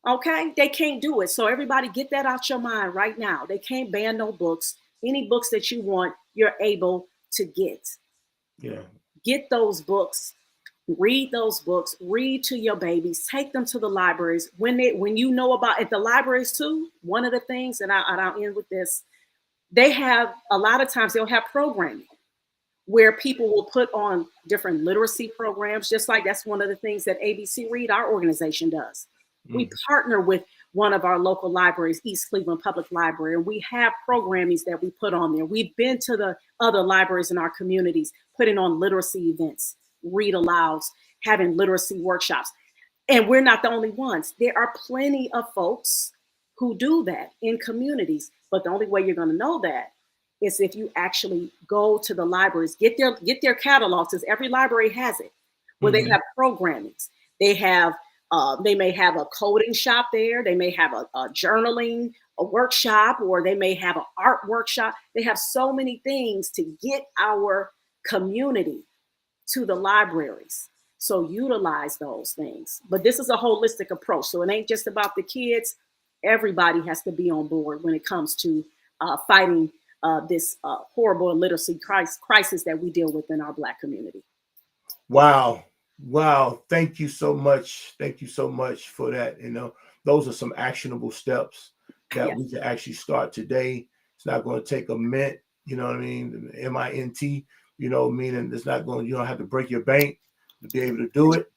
Okay, they can't do it. So everybody get that out your mind right now. They can't ban no books. Any books that you want, you're able to get. Yeah. Get those books. Read those books. Read to your babies. Take them to the libraries. When you know about at the libraries too, one of the things, and I'll end with this, they have a lot of times they'll have programming where people will put on different literacy programs, just like that's one of the things that ABC Read, our organization, does. We partner with one of our local libraries, East Cleveland Public Library, and we have programming that we put on there. We've been to the other libraries in our communities, putting on literacy events, read alouds, having literacy workshops. And we're not the only ones. There are plenty of folks who do that in communities. But the only way you're going to know that is if you actually go to the libraries, get their catalogs, because every library has it, where they have programmings. They have They may have a coding shop there. They may have a journaling, a workshop, or they may have an art workshop. They have so many things to get our community to the libraries. So utilize those things. But this is a holistic approach. So it ain't just about the kids. Everybody has to be on board when it comes to fighting this horrible illiteracy crisis that we deal with in our Black community. Wow. Wow. Thank you so much. Thank you so much for that. Those are some actionable steps that Yes. we can actually start today. It's not going to take a mint, you know what I mean? MINT, meaning it's not going, you don't have to break your bank to be able to do it.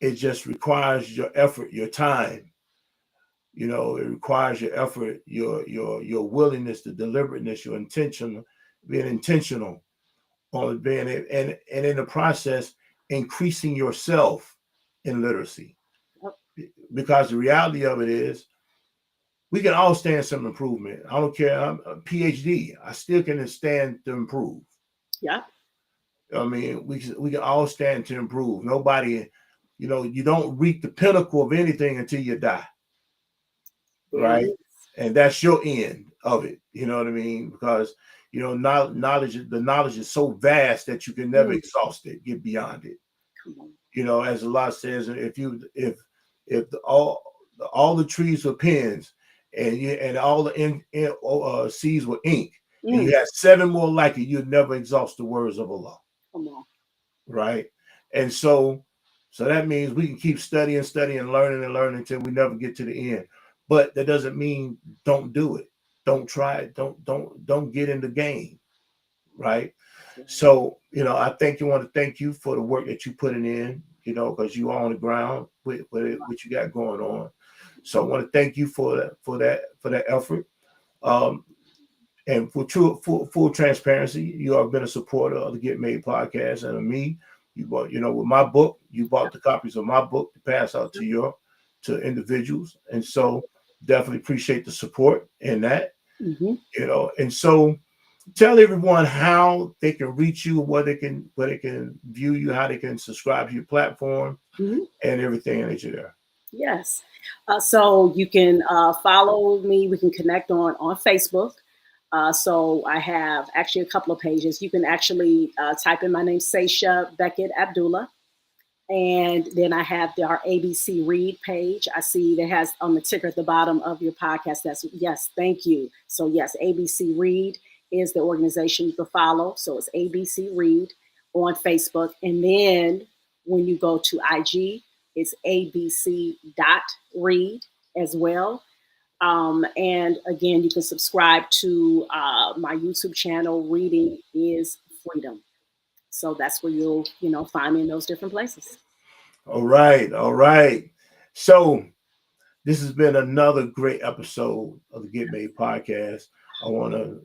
It just requires your effort, your time. It requires your effort, your willingness, the deliberateness, your intention, being intentional on being it, and in the process, increasing yourself in literacy. Because the reality of it is, we can all stand some improvement. I don't care. I'm a PhD. I still can stand to improve. Yeah. I mean, we can all stand to improve. Nobody, you don't reach the pinnacle of anything until you die. Right? And that's your end of it. You know what I mean? Because knowledge, the knowledge is so vast that you can never exhaust it, get beyond it. As Allah says, if all the trees were pens and all the seas were ink, and you had 7 more like it, you'd never exhaust the words of Allah. Come on. Right? And so that means we can keep studying, learning until we never get to the end. But that doesn't mean don't do it. Don't try it. Don't get in the game. Right? So, I want to thank you for the work that you putting in, because you are on the ground with what you got going on. So I want to thank you for that effort. And for full transparency, you have been a supporter of the Get Made podcast, and of me, you bought, with my book, you bought the copies of my book to pass out to individuals, and so definitely appreciate the support in that. And so tell everyone how they can reach you, where they can view you, how they can subscribe to your platform, and everything that you're there. Yes. So you can follow me. We can connect on Facebook. So I have actually a couple of pages. You can actually type in my name, Sasha Abdullah. And then I have our ABC Read page. I see that has on the ticker at the bottom of your podcast. Yes, thank you. So yes, ABC Read is the organization you can follow. So it's ABC Read on Facebook. And then when you go to IG, it's abc.read as well. And again, you can subscribe to my YouTube channel, Reading is Freedom. So that's where you'll, find me in those different places. All right. So this has been another great episode of the Get Made podcast. I want to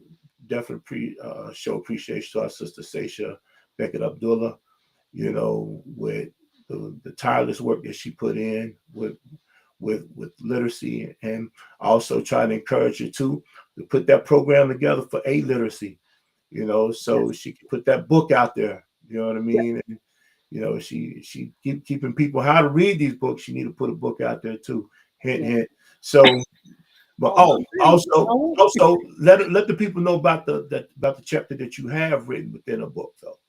definitely show appreciation to our sister Sasha Abdullah, with the tireless work that she put in with literacy, and also trying to encourage you to put that program together for literacy, so she can put that book out there, you know what I mean? And, she keeping people how to read these books. She need to put a book out there too. Hint. So, but also let the people know about the chapter that you have written within a book, though.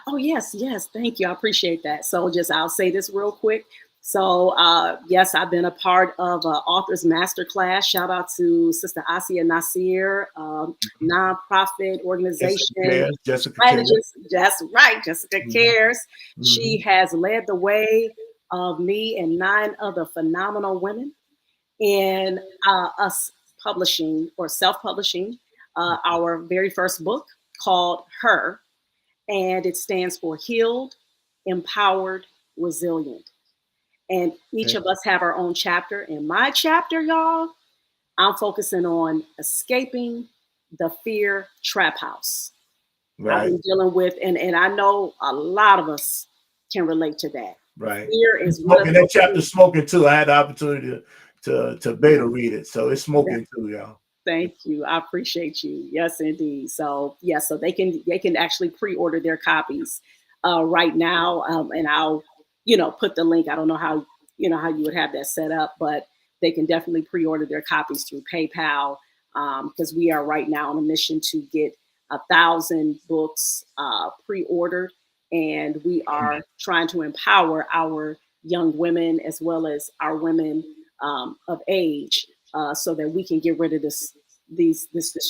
Oh, yes. Thank you. I appreciate that. So I'll say this real quick. So, yes, I've been a part of Authors Masterclass. Shout out to Sister Asia Nasir, nonprofit organization. Jessica Cares. Jessica Cares. She has led the way of me and 9 other phenomenal women in us publishing or self-publishing our very first book called Her. And it stands for Healed, Empowered, Resilient. And each of us have our own chapter. In my chapter, y'all, I'm focusing on escaping the fear trap house. Right. I've been dealing with, and I know a lot of us can relate to that. Right. Fear is smoking. That chapter's smoking too. I had the opportunity to beta read it. So it's smoking too, y'all. Thank you. I appreciate you. Yes, indeed. So so they can actually pre-order their copies right now. And I'll put the link. I don't know how how you would have that set up, but they can definitely pre-order their copies through PayPal, because we are right now on a mission to get 1,000 books pre-ordered, and we are trying to empower our young women as well as our women of age, so that we can get rid of this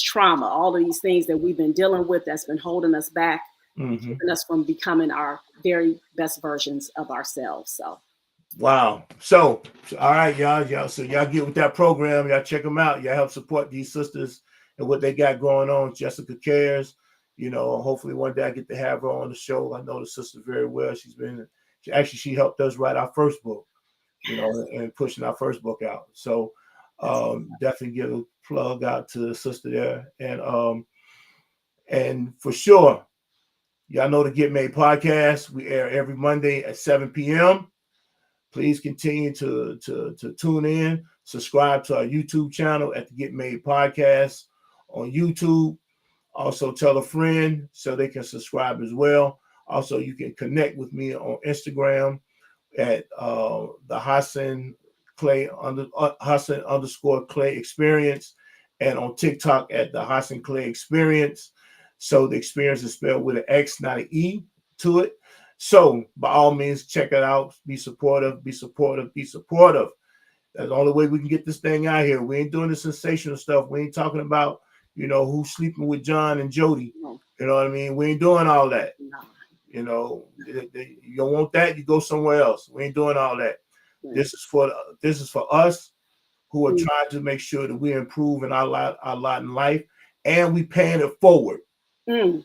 trauma, all of these things that we've been dealing with that's been holding us back, keeping us from becoming our very best versions of ourselves. So Wow. So all right, y'all. So y'all get with that program. Y'all check them out. Y'all help support these sisters and what they got going on. Jessica cares. Hopefully one day I get to have her on the show. I know the sister very well. She helped us write our first book, and pushing our first book out. So definitely give a plug out to the sister there. And for sure, y'all know the Get Made podcast. We air every Monday at 7 p.m. Please continue to tune in. Subscribe to our YouTube channel at the Get Made Podcast on YouTube. Also, tell a friend so they can subscribe as well. Also, you can connect with me on Instagram at the Hassan Hassan _Clay Experience, and on TikTok at the Hassan Clay Experience. So the experience is spelled with an X, not an E to it. So by all means, check it out. Be supportive, be supportive, be supportive. That's the only way we can get this thing out here. We ain't doing the sensational stuff. We ain't talking about, who's sleeping with John and Jody. You know what I mean? We ain't doing all that. You don't want that, you go somewhere else. We ain't doing all that. This is for us who are trying to make sure that we're improving our lot in life, and we paying it forward. We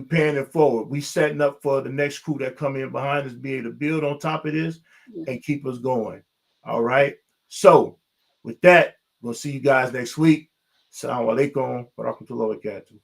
paying it forward. We setting up for the next crew that come in behind us, be able to build on top of this and keep us going. All right. So with that, we'll see you guys next week. Assalamu alaikum wa rahmatullahi wa barakatuh.